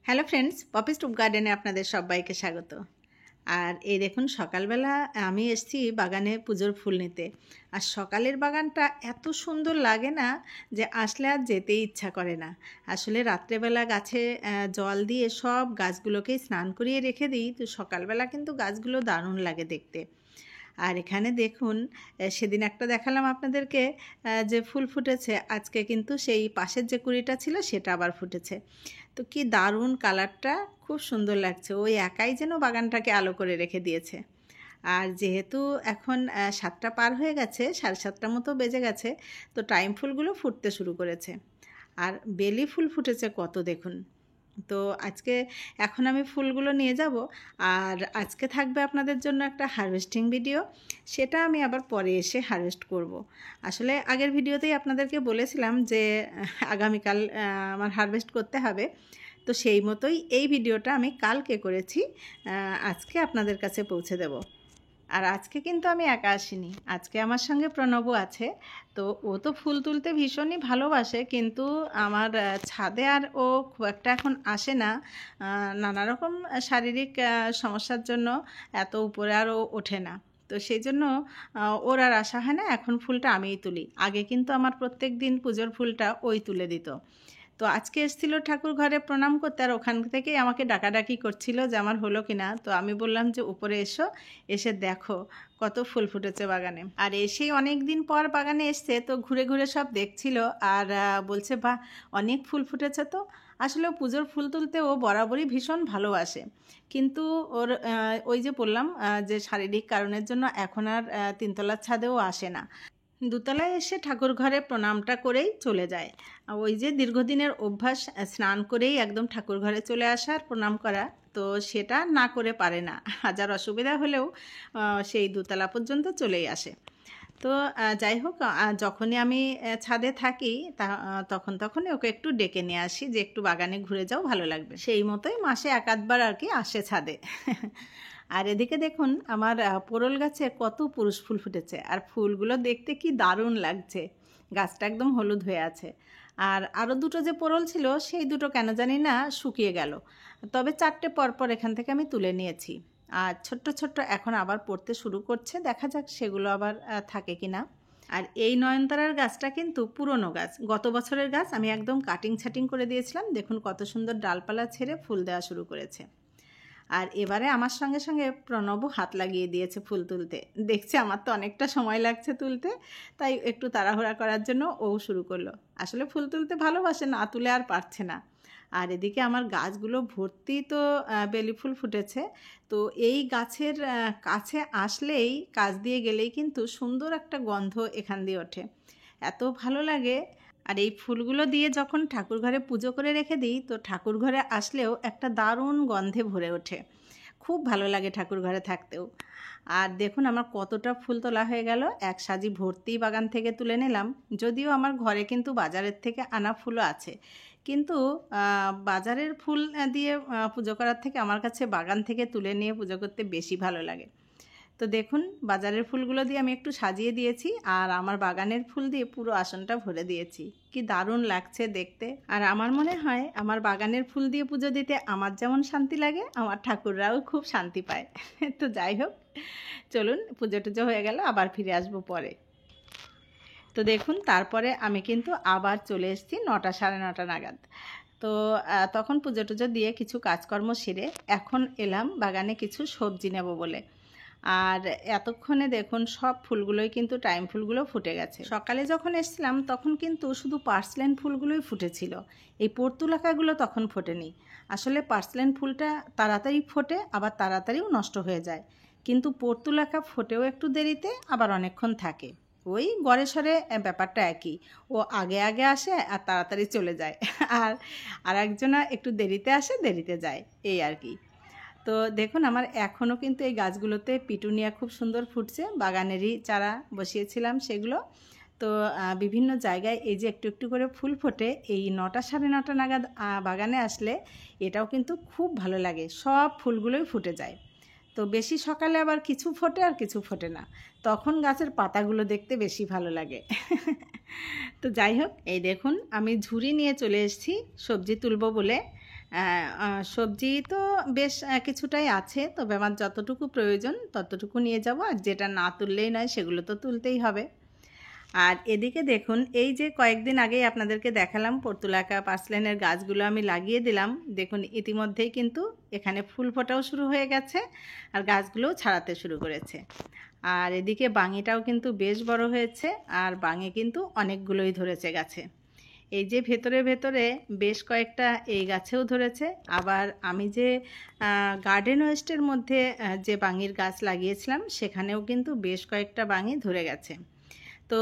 Hello friends, Poppy's টুপ গার্ডেনে আপনাদের সবাইকে স্বাগত। আর এই দেখুন সকালবেলা আমি এসেছি বাগানে পুজোর ফুল নিতে। আর সকালের বাগানটা এত সুন্দর লাগে না যে আসলে আর যেতেই ইচ্ছা করে না। আসলে রাত্রেবেলা গাছে জল দিয়ে সব গাছগুলোকেই স্নান করিয়ে রেখে দিই, তো সকালবেলা কিন্তু গাছগুলো দারুণ লাগে দেখতে। আর এখানে দেখুন সেদিন একটা দেখালাম আপনাদেরকে যে ফুল ফুটেছে, আজকে কিন্তু সেই পাশের যে কুড়িটা ছিল সেটা আবার ফুটেছে। তো কি দারুণ কালারটা, খুব সুন্দর লাগছে। ওই একাই যেন বাগানটাকে আলো করে রেখে দিয়েছে। আর যেহেতু এখন 7টা পার হয়ে গেছে, 7:30 মতো বেজে গেছে, তো টাইম ফুলগুলো ফুটতে শুরু করেছে। আর বেলি ফুল ফুটেছে কত দেখুন। তো আজকে এখন আমি ফুলগুলো নিয়ে যাব। আর আজকে থাকবে আপনাদের জন্য একটা হারভেস্টিং ভিডিও, সেটা আমি আবার পরে এসে হারভেস্ট করব। আসলে আগের ভিডিওতেই আপনাদেরকে বলেছিলাম যে আগামীকাল আমার হারভেস্ট করতে হবে, তো সেই মতোই এই ভিডিওটা আমি কালকে করেছি, আজকে আপনাদের কাছে পৌঁছে দেব। আর আজকে কিন্তু আমি একা আসিনি, আজকে আমার সঙ্গে প্রণবও আছে। তো ও তো ফুল তুলতে ভীষণই ভালোবাসে, কিন্তু আমার ছাদে আর ও খুব একটা এখন আসে না। নানা রকম শারীরিক সমস্যার জন্য এত উপরে আর ও ওঠে না। তো সেই জন্য ওর আর আসা হয় না। এখন ফুলটা আমিই তুলি। আগে কিন্তু আমার প্রত্যেক দিন পুজোর ফুলটা ওই তুলে দিত। তো আজকে এসেছিলো ঠাকুর ঘরে প্রণাম করতে, আর ওখান থেকেই আমাকে ডাকাডাকি করছিল যে আমার হলো কিনা। তো আমি বললাম যে উপরে এসো, এসে দেখো কত ফুল ফুটেছে বাগানে। আর এসেই অনেক দিন পর বাগানে এসছে, তো ঘুরে ঘুরে সব দেখছিল আর বলছে বাহ, অনেক ফুল ফুটেছে। তো আসলে পুজোর ফুল তুলতে ও বরাবরই ভীষণ ভালোবাসে, কিন্তু ওর ওই যে বললাম যে শারীরিক কারণের জন্য এখন আর 3তলার ছাদেও আসে না। দোতলায় এসে ঠাকুর ঘরে প্রণামটা করেই চলে যায়। ওই যে দীর্ঘদিনের অভ্যাস, স্নান করেই একদম ঠাকুর ঘরে চলে আসার প্রণাম করা, তো সেটা না করে পারে না। হাজার অসুবিধা হলেও সেই দোতলা পর্যন্ত চলেই আসে। তো যাই হোক, যখনই আমি ছাদে থাকি তখনই ওকে একটু ডেকে নিয়ে আসি যে একটু বাগানে ঘুরে যাও, ভালো লাগবে। সেই মতোই মাসে 1-8বার আর কি আসে ছাদে। আর এদিকে দেখুন আমার পোড়ল গাছে কত পুরুষ ফুল ফুটেছে, আর ফুলগুলো দেখতে কি দারুণ লাগছে। গাছটা একদম হলুদ হয়ে আছে। আর আরও দুটো যে পোড়ল ছিল, সেই দুটো কেন জানি না শুকিয়ে গেল। তবে 4টে পরপর এখান থেকে আমি তুলে নিয়েছি। আর ছোট্ট ছোট্ট এখন আবার পড়তে শুরু করছে, দেখা যাক সেগুলো আবার থাকে কি না। আর এই নয়নতারার গাছটা কিন্তু পুরনো গাছ, গত বছরের গাছ। আমি একদম কাটিং ছাটিং করে দিয়েছিলাম, দেখুন কত সুন্দর ডালপালা ছেড়ে ফুল দেওয়া শুরু করেছে। আর এবারে আমার সঙ্গে সঙ্গে প্রণবও হাত লাগিয়ে দিয়েছে ফুল তুলতে। দেখছে আমার তো অনেকটা সময় লাগছে তুলতে, তাই একটু তাড়াহুড়া করার জন্য ও শুরু করলো। আসলে ফুল তুলতে ভালোবাসে, না তুলে আর পারছে না। আর এদিকে আমার গাছগুলো ভর্তি তো বেলি ফুল ফুটেছে। তো এই গাছের কাছে আসলেই, কাছ দিয়ে গেলেই কিন্তু সুন্দর একটা গন্ধ এখান দিয়ে ওঠে, এত ভালো লাগে। আর এই ফুলগুলো দিয়ে যখন ঠাকুর ঘরে পুজো করে রেখে দিই, তো ঠাকুর ঘরে আসলেও একটা দারুণ গন্ধে ভরে ওঠে, খুব ভালো লাগে ঠাকুর ঘরে থাকতেও। আর দেখুন আমার কতটা ফুল তোলা হয়ে গেল, এক সাজি ভর্তি বাগান থেকে তুলে নিলাম। যদিও আমার ঘরে কিন্তু বাজারের থেকে আনা ফুলও আছে, কিন্তু বাজারের ফুল দিয়ে পুজো করার থেকে আমার কাছে বাগান থেকে তুলে নিয়ে পুজো করতে বেশি ভালো লাগে। তো দেখুন বাজারের ফুলগুলো দিয়ে আমি একটু সাজিয়ে দিয়েছি, আর আমার বাগানের ফুল দিয়ে পুরো আসনটা ভরে দিয়েছি। কি দারুণ লাগছে দেখতে। আর আমার মনে হয় আমার বাগানের ফুল দিয়ে পুজো দিতে আমার যেমন শান্তি লাগে, আমার ঠাকুররাও খুব শান্তি পায়। তো যাই হোক, চলুন পুজো টুজো হয়ে গেল, আবার ফিরে আসবো পরে। তো দেখুন তারপরে আমি কিন্তু আবার চলে এসেছি 9টা 9:30 নাগাদ। তো তখন পুজো টুজো দিয়ে কিছু কাজকর্ম সেরে এখন এলাম বাগানে কিছু সবজি নেব বলে। আর এতক্ষণে দেখুন সব ফুলগুলোই কিন্তু টাইম ফুলগুলো ফুটে গেছে। সকালে যখন এসেছিলাম তখন কিন্তু শুধু পার্সলেন ফুলগুলোই ফুটেছিল, এই পর্তুলাকাগুলো তখন ফোটেনি। আসলে পার্সলেন ফুলটা তাড়াতাড়ি ফোটে, আবার তাড়াতাড়িও নষ্ট হয়ে যায়, কিন্তু পর্তুলাকা ফোটেও একটু দেরিতে, আবার অনেকক্ষণ থাকে। ওই গড়ে সরে ব্যাপারটা একই, ও আগে আগে আসে আর তাড়াতাড়ি চলে যায়, আর একজনা একটু দেরিতে আসে দেরিতে যায়, এই আর কি। তো দেখুন আমার এখনও কিন্তু এই গাছগুলোতে পিটুনিয়া খুব সুন্দর ফুটছে, বাগানেরই চারা বসিয়েছিলাম সেগুলো। তো বিভিন্ন জায়গায় এই যে একটু একটু করে ফুল ফোটে, এই 9টা 9:30 নাগাদ বাগানে আসলে এটাও কিন্তু খুব ভালো লাগে, সব ফুলগুলোই ফুটে যায়। তো বেশি সকালে আবার কিছু ফোটে আর কিছু ফোটে না, তখন গাছের পাতাগুলো দেখতে বেশি ভালো লাগে। তো যাই হোক, এই দেখুন আমি ঝুড়ি নিয়ে চলে এসেছি সবজি তুলবো বলে। সবজি তো বেশ কিছুটাই আছে, তবে আমার যতটুকু প্রয়োজন ততটুকু নিয়ে যাব, আর যেটা না তুললেই নয় সেগুলো তো তুলতেই হবে। আর এদিকে দেখুন, এই যে কয়েকদিন আগেই আপনাদেরকে দেখালাম পর্তুলাকা পার্সলেনের গাছগুলো আমি লাগিয়ে দিলাম। দেখুন ইতিমধ্যেই কিন্তু এখানে ফুল ফোটাও শুরু হয়ে গেছে আর গাছগুলোও ছাড়াতে শুরু করেছে। আর এদিকে বাঙিটাও কিন্তু বেশ বড় হয়েছে, আর বাঙি কিন্তু অনেকগুলোই ধরেছে গাছে। এই যে ভেতরে ভেতরে বেশ কয়েকটা এই গাছেও ধরেছে। আবার আমি যে গার্ডেন ওয়েস্টের মধ্যে যে বাঙির গাছ লাগিয়েছিলাম সেখানেও কিন্তু বেশ কয়েকটা বাঙি ধরে গেছে। তো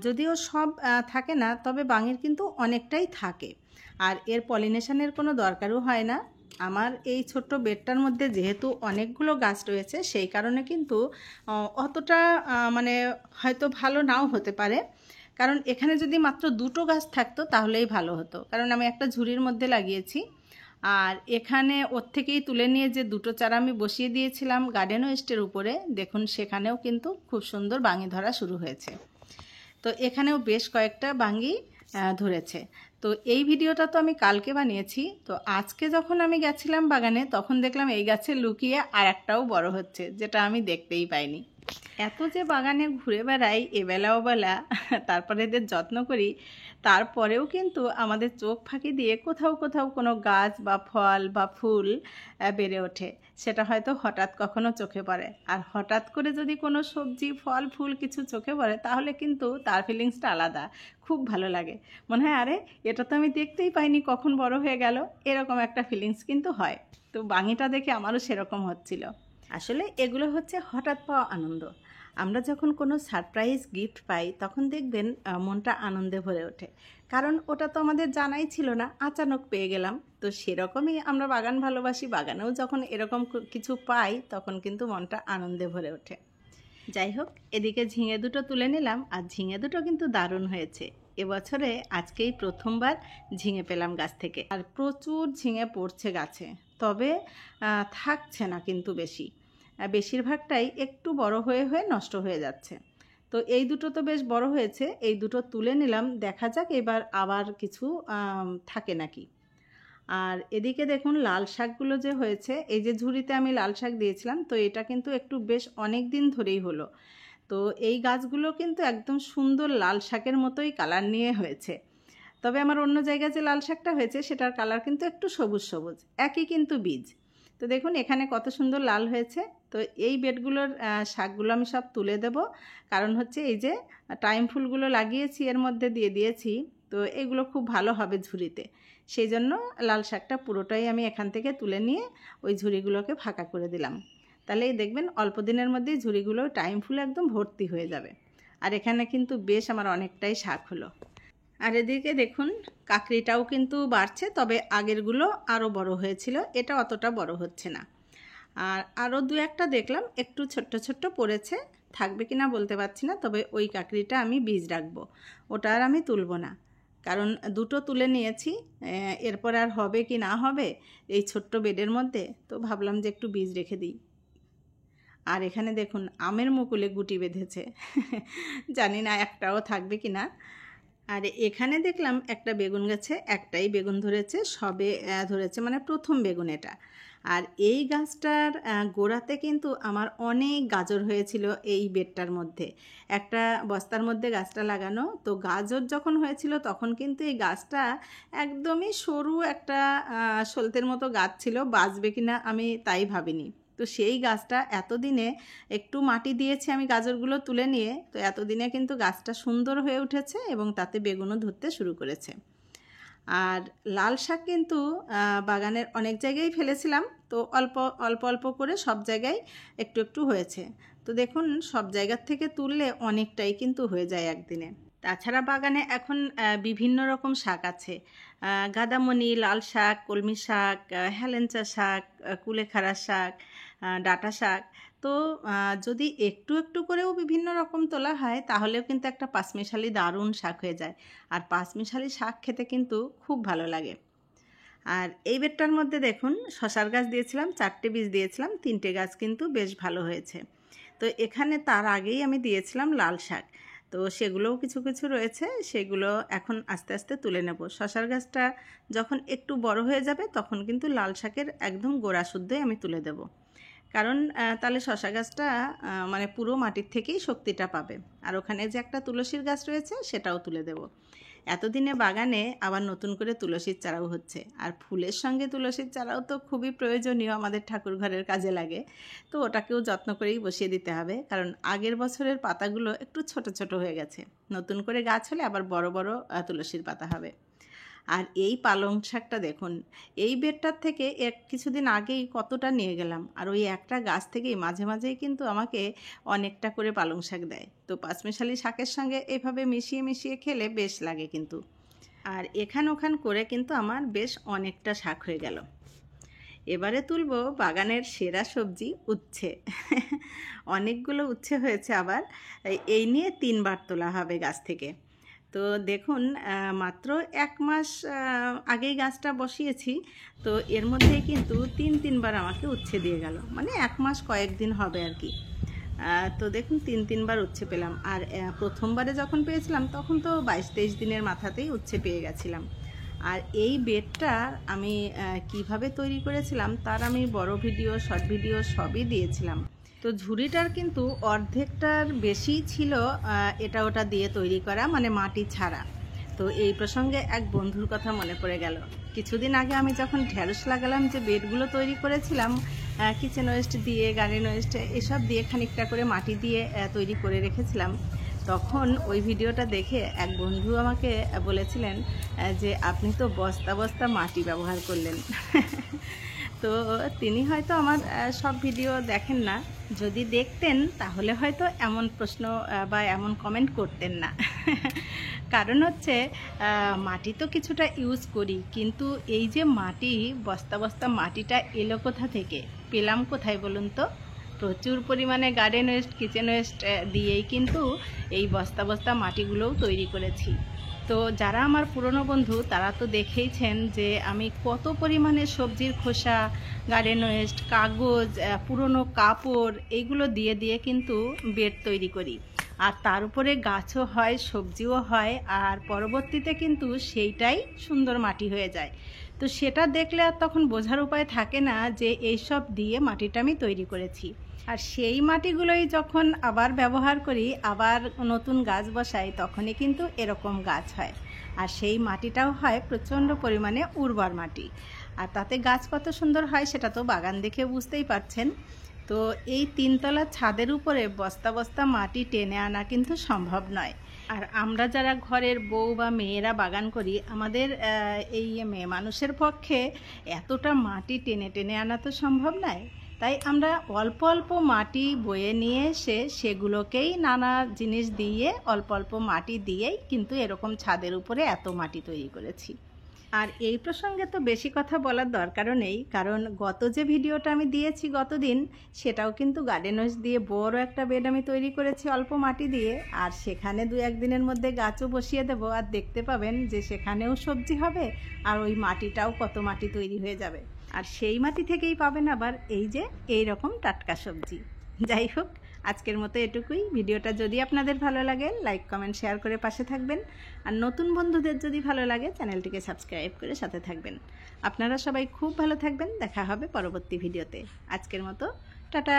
যদিও সব থাকে না, তবে বাঙির কিন্তু অনেকটাই থাকে, আর এর পলিনেশনের কোনো দরকারও হয় না। আমার এই ছোট্ট বেডটার মধ্যে যেহেতু অনেকগুলো গাছ রয়েছে, সেই কারণে কিন্তু অতটা মানে হয়তো ভালো নাও হতে পারে। কারণ এখানে যদি মাত্র দুটো গাছ থাকতো তাহলেই ভালো হতো, কারণ আমি একটা ঝুড়ির মধ্যে লাগিয়েছি। আর এখানে ওর থেকেই তুলে নিয়ে যে দুটো চারা আমি বসিয়ে দিয়েছিলাম গার্ডেন ওয়েস্টের উপরে, দেখুন সেখানেও কিন্তু খুব সুন্দর বাঙি ধরা শুরু হয়েছে। তো এখানেও বেশ কয়েকটা বাঙ্গি ধরেছে। তো এই ভিডিওটা তো আমি কালকে বানিয়েছি, তো আজকে যখন আমি গেছিলাম বাগানে তখন দেখলাম এই গাছে লুকিয়ে আর একটাও বড় হচ্ছে, যেটা আমি দেখতেই পাইনি। এত যে বাগানে ঘুরে বেড়াই এবেলা ওবেলা, তারপরে এদের যত্ন করি, তারপরেও কিন্তু আমাদের চোখ ফাঁকি দিয়ে কোথাও কোথাও কোনো গাছ বা ফল বা ফুল বেড়ে ওঠে। সেটা হয়তো হঠাৎ কখনো চোখে পড়ে, আর হঠাৎ করে যদি কোনো সবজি ফল ফুল কিছু চোখে পড়ে তাহলে কিন্তু তার ফিলিংসটা আলাদা, খুব ভালো লাগে। মনে হয় আরে এটা তো আমি দেখতেই পাইনি, কখন বড় হয়ে গেল, এরকম একটা ফিলিংস কিন্তু হয়। তো বাঙিটা দেখে আমারও সেরকম হচ্ছিল। আসলে এগুলো হচ্ছে হঠাৎ পাওয়া আনন্দ। আমরা যখন কোনো সারপ্রাইজ গিফট পাই তখন দেখবেন মনটা আনন্দে ভরে ওঠে, কারণ ওটা তো আমাদের জানাই ছিল না, আচানক পেয়ে গেলাম। তো সেরকমই আমরা বাগান ভালোবাসি, বাগানেও যখন এরকম কিছু পাই তখন কিন্তু মনটা আনন্দে ভরে ওঠে। যাই হোক, এদিকে ঝিঙে দুটো তুলে নিলাম, আর ঝিঙে দুটো কিন্তু দারুণ হয়েছে। এবছরে আজকেই প্রথমবার ঝিঙে পেলাম গাছ থেকে, আর প্রচুর ঝিঙে পড়ছে গাছে, তবে থাকছে না কিন্তু বেশি, বেশিরভাগটাই একটু বড় হয়ে হয়ে নষ্ট হয়ে যাচ্ছে। তো এই দুটো তো বেশ বড় হয়েছে, এই দুটো তুলে নিলাম, দেখা যাক এবার আবার কিছু থাকে নাকি। আর এদিকে দেখুন লাল শাকগুলো যে হয়েছে, এই যে ঝুড়িতে আমি লাল শাক দিয়েছিলাম, তো এটা কিন্তু একটু বেশ অনেক দিন ধরেই হলো। তো এই গাছগুলো কিন্তু একদম সুন্দর লাল শাকের মতোই কালার নিয়ে হয়েছে। তবে আমার অন্য জায়গায় যে লাল শাকটা হয়েছে সেটার কালার কিন্তু একটু সবুজ সবুজ, একই কিন্তু বীজ। তো দেখুন এখানে কত সুন্দর লাল হয়েছে। তো এই বেডগুলোর শাকগুলো আমি সব তুলে দেব, কারণ হচ্ছে এই যে টাইম ফুলগুলো লাগিয়েছি এর মধ্যে দিয়ে দিয়েছি, তো এগুলো খুব ভালো হবে ঝুড়িতে। সেই জন্য লাল শাকটা পুরোটাই আমি এখান থেকে তুলে নিয়ে ওই ঝুড়িগুলোকে ফাঁকা করে দিলাম। তাহলেই দেখবেন অল্প দিনের মধ্যেই ঝুড়িগুলো টাইম ফুল একদম ভর্তি হয়ে যাবে। আর এখানে কিন্তু বেশ আমার অনেকটাই শাক হলো। আর এদিকে দেখুন কাকড়িটাও কিন্তু বাড়ছে, তবে আগেরগুলো আরও বড় হয়েছিল, এটা অতটা বড় হচ্ছে না। আর আরও দু একটা দেখলাম একটু ছোট্ট ছোট্ট পড়েছে, থাকবে কি না বলতে পারছি না, তবে ওই কাকড়িটা আমি বীজ রাখবো, ওটা আর আমি তুলব না, কারণ দুটো তুলে নিয়েছি, এরপর আর হবে কি না হবে এই ছোট্ট বেডের মধ্যে, তো ভাবলাম যে একটু বীজ রেখে দিই। আর এখানে দেখুন আমের মুকুলে গুটি বেঁধেছে, জানি না একটাও থাকবে কি না। আর এখানে দেখলাম একটা বেগুন গাছে একটাই বেগুন ধরেছে, সবে ধরেছে, মানে প্রথম বেগুন এটা। আর এই গাছটার গোড়াতে কিন্তু আমার অনেক গাজর হয়েছিল এই বেডটার মধ্যে, একটা বস্তার মধ্যে গাছটা লাগানো। তো গাজর যখন হয়েছিল তখন কিন্তু এই গাছটা একদমই সরু একটা সলতের মতো গাছ ছিল, বাঁচবে কিনা আমি তাই ভাবিনি। তো সেই গাছটা এতদিনে একটু মাটি দিয়েছি আমি গাজরগুলো তুলে নিয়ে, তো এতদিনে কিন্তু গাছটা সুন্দর হয়ে উঠেছে এবং তাতে বেগুনও ধরতে শুরু করেছে। আর লাল শাক কিন্তু বাগানের অনেক জায়গায় ফেলেছিলাম, তো অল্প অল্প অল্প করে সব জায়গায় একটু একটু হয়েছে। তো দেখুন সব জায়গার থেকে তুললে অনেকটাই কিন্তু হয়ে যায় একদিনে। তাছাড়া বাগানে এখন বিভিন্ন রকম শাক আছে, গাদামণি, লাল শাক, কলমি শাক, হেলেঞ্চা শাক, কুলেখাড়া শাক, ডাঁটা শাক। তো যদি একটু একটু করেও বিভিন্ন রকম তোলা হয় তাহলেও কিন্তু একটা পাঁচমিশালি দারুণ শাক হয়ে যায়, আর পাঁচমিশালি শাক খেতে কিন্তু খুব ভালো লাগে। আর এই বেডটার মধ্যে দেখুন শশার গাছ দিয়েছিলাম, 4টে বীজ দিয়েছিলাম, 3টে গাছ কিন্তু বেশ ভালো হয়েছে। তো এখানে তার আগেই আমি দিয়েছিলাম লাল শাক। তো সেগুলোও কিছু কিছু রয়েছে, সেগুলো এখন আস্তে আস্তে তুলে নেব। শশার গাছটা যখন একটু বড় হয়ে যাবে তখন কিন্তু লাল শাকের একদম গোড়া শুদ্ধই আমি তুলে দেব, কারণ তাহলে শশা গাছটা মানে পুরো মাটির থেকেই শক্তিটা পাবে। আর ওখানে যে একটা তুলসীর গাছ রয়েছে সেটাও তুলে দেব। এতদিনে বাগানে আবার নতুন করে তুলসীর চারাও হচ্ছে, আর ফুলের সঙ্গে তুলসীর চারাও তো খুবই প্রয়োজনীয়, আমাদের ঠাকুর ঘরের কাজে লাগে। তো ওটাকেও যত্ন করেই বসিয়ে দিতে হবে, কারণ আগের বছরের পাতাগুলো একটু ছোট ছোট হয়ে গেছে। নতুন করে গাছ হলে আবার বড় বড় তুলসীর পাতা হবে। আর এই পালং শাকটা দেখুন, এই বেডটার থেকে কিছুদিন আগেই কতটা নিয়ে গেলাম, আর ওই একটা গাছ থেকেই মাঝে মাঝেই কিন্তু আমাকে অনেকটা করে পালং শাক দেয়। তো পাঁচমিশালি শাকের সঙ্গে এভাবে মিশিয়ে মিশিয়ে খেলে বেশ লাগে কিন্তু। আর এখান ওখান করে কিন্তু আমার বেশ অনেকটা শাক হয়ে গেল। এবারে তুলব বাগানের সেরা সবজি উচ্ছে। অনেকগুলো উচ্ছে হয়েছে আবার, এই নিয়ে 3 বার তোলা হবে গাছ থেকে। তো দেখুন, মাত্র 1 মাস আগেই গাছটা বসিয়েছি, তো এর মধ্যেই কিন্তু 3বার আমাকে উচ্ছে দিয়ে গেল, মানে 1 মাস কয়েকদিন হবে আর কি। তো দেখুন 3 বার উচ্ছে পেলাম। আর প্রথমবারে যখন পেয়েছিলাম তখন তো 22-23 দিনের মাথাতেই উচ্ছে পেয়ে গেছিলাম। আর এই বেডটা আমি কিভাবে তৈরি করেছিলাম তার আমি বড় ভিডিও, শর্ট ভিডিও সবই দিয়েছিলাম। তো ঝুড়িটার কিন্তু অর্ধেকটার বেশি ছিল এটা ওটা দিয়ে তৈরি করা, মানে মাটি ছাড়া। তো এই প্রসঙ্গে এক বন্ধুর কথা মনে পড়ে গেল। কিছুদিন আগে আমি যখন ঢেঁড়স লাগালাম, যে বেডগুলো তৈরি করেছিলাম কিচেন ওয়েস্ট দিয়ে, গার্ডেন ওয়েস্ট এসব দিয়ে খানিকটা করে মাটি দিয়ে তৈরি করে রেখেছিলাম, তখন ওই ভিডিওটা দেখে এক বন্ধু আমাকে বলেছিলেন যে আপনি তো বস্তা বস্তা মাটি ব্যবহার করলেন। তো তিনি হয়তো আমার সব ভিডিও দেখেন না, যদি দেখতেন তাহলে হয়তো এমন প্রশ্ন বা এমন কমেন্ট করতেন না। কারণ হচ্ছে মাটি তো কিছুটা ইউজ করি, কিন্তু এই যে মাটি, বস্তা বস্তা মাটিটা এলো কোথা থেকে, পেলাম কোথায় বলুন তো? প্রচুর পরিমাণে গার্ডেন ওয়েস্ট, কিচেন ওয়েস্ট দিয়েই কিন্তু এই বস্তা বস্তা মাটিগুলোও তৈরি করেছি। তো যারা আমার পুরনো বন্ধু তারা তো দেখেইছেন যে আমি কত পরিমাণে সবজির খোসা, গার্ডেন ওয়েস্ট, কাগজ, পুরনো কাপড় এইগুলো দিয়ে দিয়ে কিন্তু বেড তৈরি করি। আর তার উপরে গাছও হয়, সবজিও হয়, আর পরবর্তীতে কিন্তু সেইটাই সুন্দর মাটি হয়ে যায়। তো সেটা দেখলে আর তখন বোঝার উপায় থাকে না যে এইসব দিয়ে মাটিটা আমি তৈরি করেছি। আর সেই মাটিগুলোই যখন আবার ব্যবহার করি, আবার নতুন গাছ বসাই, তখনই কিন্তু এরকম গাছ হয়। আর সেই মাটিটাও হয় প্রচণ্ড পরিমাণে উর্বর মাটি, আর তাতে গাছ কত সুন্দর হয় সেটা তো বাগান দেখে বুঝতেই পারছেন। তো এই 3 তলা ছাদের উপরে বস্তা বস্তা মাটি টেনে আনা কিন্তু সম্ভব নয়। আর আমরা যারা ঘরের বউ বা মেয়েরা বাগান করি, আমাদের এই মেয়ে মানুষের পক্ষে এতটা মাটি টেনে টেনে আনা তো সম্ভব নয়। তাই আমরা অল্প অল্প মাটি বয়ে নিয়ে এসে সেগুলোকেই নানা জিনিস দিয়ে, অল্প অল্প মাটি দিয়েই কিন্তু এরকম ছাদের উপরে এত মাটি তৈরি করেছি। আর এই প্রসঙ্গে তো বেশি কথা বলার দরকারও নেই, কারণ গত যে ভিডিওটা আমি দিয়েছি গতদিন, সেটাও কিন্তু গার্ডেন ওয়েস্ট দিয়ে বড় একটা বেড আমি তৈরি করেছি অল্প মাটি দিয়ে। আর সেখানে 2-1 দিনের মধ্যে গাছও বসিয়ে দেবো, আর দেখতে পাবেন যে সেখানেও সবজি হবে, আর ওই মাটিটাও কত মাটি তৈরি হয়ে যাবে। আর সেই মাটি থেকেই পাবেন আবার এই যে এই রকম টাটকা সবজি। যাই হোক, আজকের মতো এটুকুই। ভিডিওটা যদি আপনাদের ভালো লাগে লাইক, কমেন্ট, শেয়ার করে পাশে থাকবেন। আর নতুন বন্ধুদের যদি ভালো লাগে চ্যানেলটিকে সাবস্ক্রাইব করে সাথে থাকবেন। আপনারা সবাই খুব ভালো থাকবেন। দেখা হবে পরবর্তী ভিডিওতে। আজকের মতো টাটা।